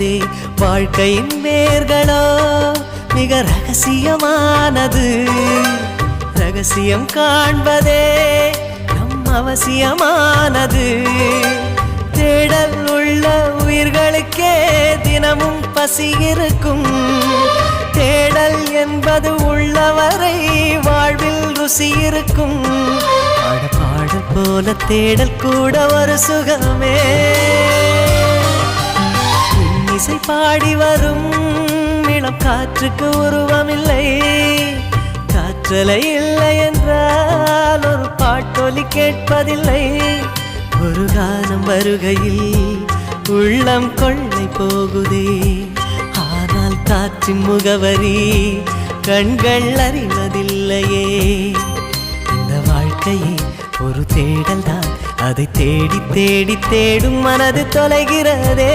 போகுதே. வாழ்க்கையின் வேர்களோ மிக ரகசியமானது. ரகசியம் காண்பதே நம் அவசியமானது. தேடல் உள்ள உயிர்களுக்கே தினமும் பசி இருக்கும். தேடல் என்பது உள்ளவரை வாழ்வில் ருசி இருக்கும். பாடல் போல தேடல் கூட ஒரு சுகமே. இசை பாடி வரும் இளம் காற்றுக்கு உருவமில்லை. காற்றலை இல்லை என்றால் ஒரு பாட்டொலி கேட்பதில்லை. ஒரு காலம் வருகையில் உள்ளம் கொள்ளை போகுதே. ஆனால் காற்றின் முகவரி கண்கள் அறிவதில்லையே. இந்த வாழ்க்கையே ஒரு தேடல் தான். அதை தேடி தேடி தேடும் மனது தொலைகிறதே.